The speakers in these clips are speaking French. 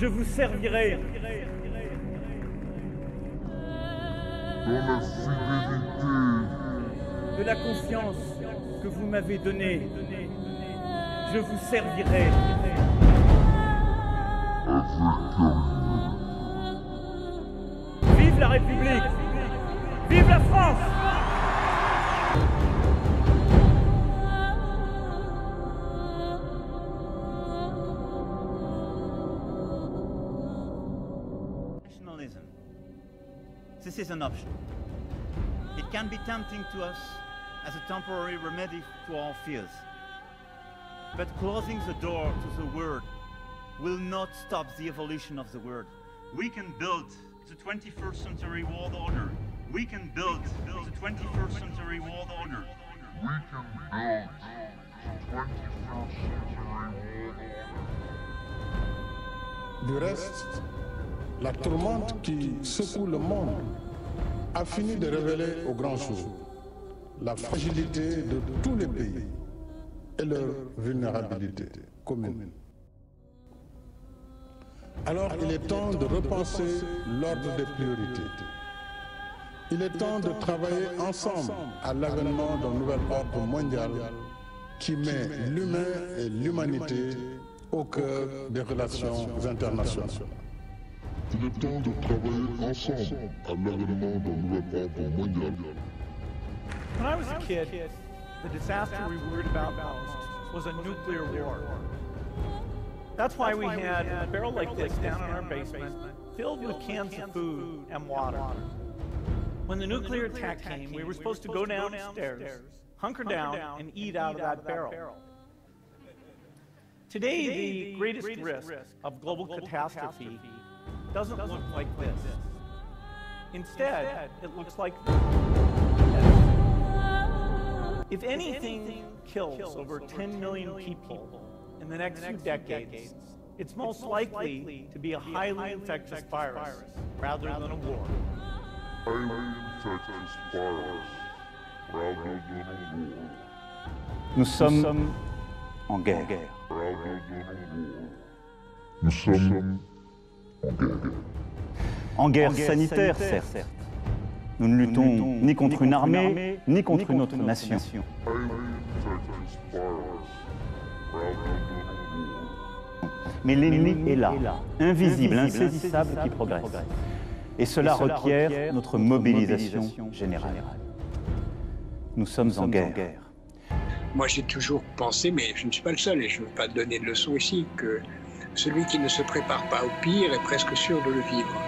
Je vous servirai. Dans la fidélité. De la confiance que vous m'avez donnée, je vous servirai. Avec amour. Vive la République! Vive la France! Nationalism. This is an option. It can be tempting to us as a temporary remedy to our fears. But closing the door to the word will not stop the evolution of the word. We can build the 21st century world order. We can build the 21st century world order. We can build the 21st century world order. Du reste, la tourmente qui secoue le monde a fini de révéler au grand jour la fragilité de tous les pays et leur vulnérabilité commune. Alors il est temps de repenser l'ordre des priorités. Il est temps de travailler ensemble à l'avènement d'un nouvel ordre mondial qui met l'humain et l'humanité au cœur des relations internationales. Il est temps de travailler ensemble à l'avènement d'un nouvel ordre mondial. When I was a kid, the disaster we worried about most was a nuclear war. That's why we had a barrel like this down in our basement, filled with cans of food and water. When the nuclear attack came, we were supposed to go downstairs, hunker down, and eat out of that barrel. Today, the greatest risk of global catastrophe doesn't look like this. Instead, it looks like this. If anything kills over 10 million people in the next few decades, it's most likely to be a highly infectious virus rather than a war. Highly infectious virus rather than a war. Nous sommes en guerre. Rather than a war. Nous sommes en guerre. En guerre sanitaire, certes. Nous ne luttons ni contre une armée, ni contre une autre nation. Highly infectious virus rather than a war. Mais l'ennemi est là, invisible, insaisissable, qui progresse. Et cela requiert notre mobilisation générale. Nous sommes en guerre. Moi, j'ai toujours pensé, mais je ne suis pas le seul, et je ne veux pas donner de leçon ici, que celui qui ne se prépare pas au pire est presque sûr de le vivre.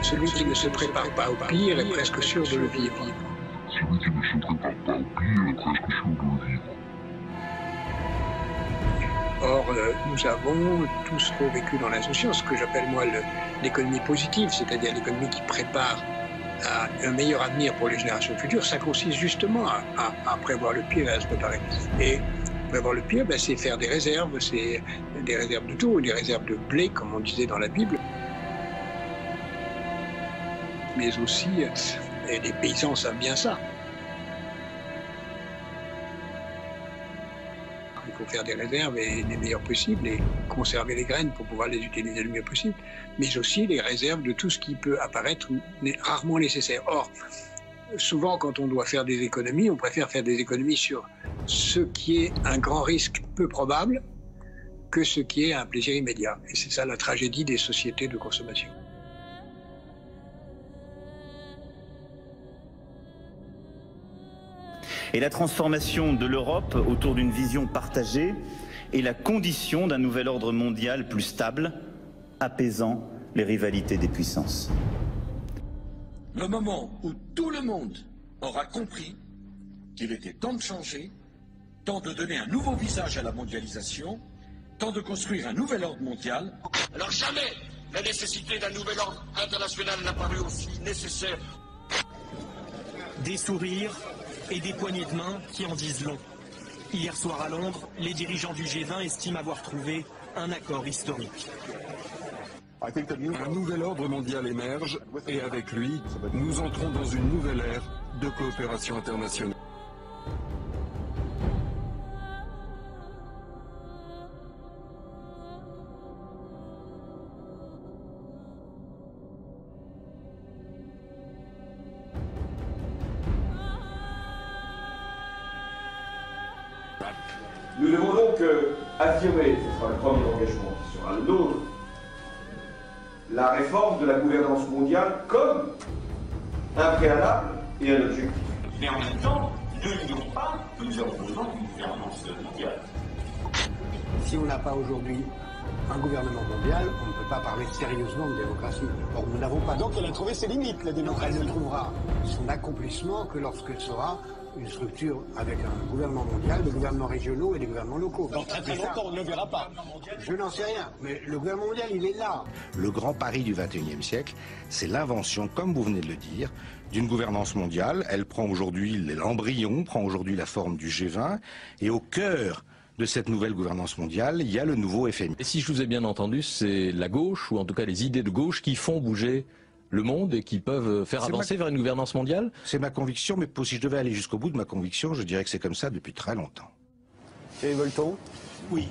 Celui qui ne se prépare pas au pire est presque sûr de le vivre. Celui qui ne se prépare pas au pire est presque sûr de le vivre. Or, nous avons tous vécu dans l'insouciance, ce que j'appelle moi l'économie positive, c'est-à-dire l'économie qui prépare à un meilleur avenir pour les générations futures. Ça consiste justement à prévoir le pire et à se préparer. Et prévoir le pire, ben, c'est faire des réserves, c'est des réserves de tout, des réserves de blé, comme on disait dans la Bible. Mais aussi, les paysans savent bien ça. Il faut faire des réserves et les meilleures possibles et conserver les graines pour pouvoir les utiliser le mieux possible. Mais aussi les réserves de tout ce qui peut apparaître rarement nécessaire. Or, souvent quand on doit faire des économies, on préfère faire des économies sur ce qui est un grand risque peu probable que ce qui est un plaisir immédiat. Et c'est ça la tragédie des sociétés de consommation. Et la transformation de l'Europe autour d'une vision partagée est la condition d'un nouvel ordre mondial plus stable, apaisant les rivalités des puissances. Le moment où tout le monde aura compris qu'il était temps de changer, temps de donner un nouveau visage à la mondialisation, temps de construire un nouvel ordre mondial. Alors jamais la nécessité d'un nouvel ordre international n'a paru aussi nécessaire. Des sourires et des poignées de main qui en disent long. Hier soir à Londres, les dirigeants du G20 estiment avoir trouvé un accord historique. Un nouvel ordre mondial émerge et avec lui, nous entrons dans une nouvelle ère de coopération internationale. affirmer, ce sera le premier engagement qui sera le nôtre, la réforme de la gouvernance mondiale comme un préalable et un objectif. Mais en même temps, ne nions pas que nous avons besoin d'une gouvernance mondiale. Si on n'a pas aujourd'hui un gouvernement mondial, on ne peut pas parler sérieusement de démocratie. Or, nous n'avons pas. Donc, elle a trouvé ses limites, la démocratie. Elle ne trouvera son accomplissement que lorsqu'elle sera une structure avec un gouvernement mondial, des gouvernements régionaux et des gouvernements locaux. Dans très longtemps, on ne le verra pas. Je n'en sais rien, mais le gouvernement mondial, il est là. Le grand pari du XXIe siècle, c'est l'invention, comme vous venez de le dire, d'une gouvernance mondiale. Elle prend aujourd'hui, l'embryon prend aujourd'hui la forme du G20, et au cœur de cette nouvelle gouvernance mondiale, il y a le nouveau FMI. Et si je vous ai bien entendu, c'est la gauche, ou en tout cas les idées de gauche, qui font bouger le monde et qui peuvent faire avancer vers une gouvernance mondiale? C'est ma conviction, mais si je devais aller jusqu'au bout de ma conviction, je dirais que c'est comme ça depuis très longtemps. Et Volton? Oui.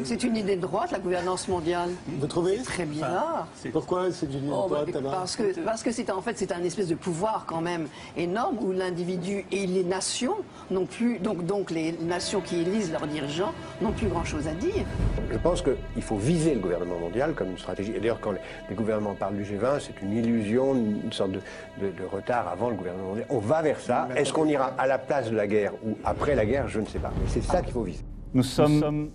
C'est une idée de droite, la gouvernance mondiale. Vous trouvez? Très bizarre. Pourquoi c'est une idée de droite Parce que c'est en fait c'est un espèce de pouvoir quand même énorme où l'individu et les nations n'ont plus donc les nations qui élisent leurs dirigeants n'ont plus grand chose à dire. Je pense qu'il faut viser le gouvernement mondial comme une stratégie. Et d'ailleurs, quand les gouvernements parlent du G20, c'est une illusion, une sorte de retard avant le gouvernement mondial. On va vers ça. Est-ce qu'on ira à la place de la guerre ou après la guerre? Je ne sais pas. Mais c'est ça qu'il faut viser. Nous sommes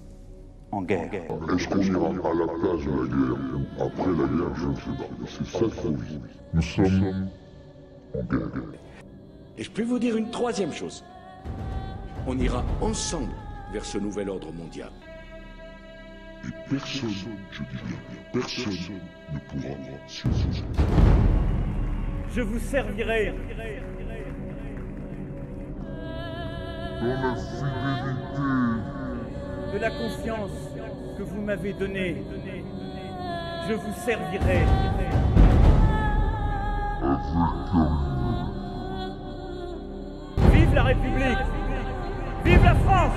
en guerre. Est-ce qu'on ira à la place de la guerre ou après la guerre? Je ne sais pas. C'est ça qu'il faut viser. Nous sommes en guerre. Et je peux vous dire une troisième chose. On ira ensemble vers ce nouvel ordre mondial. Et personne, je dis bien, personne ne pourra s'y opposer. Je vous servirai dans la fidélité de la confiance que vous m'avez donnée. Je vous servirai avec Vive la République! Vive la France!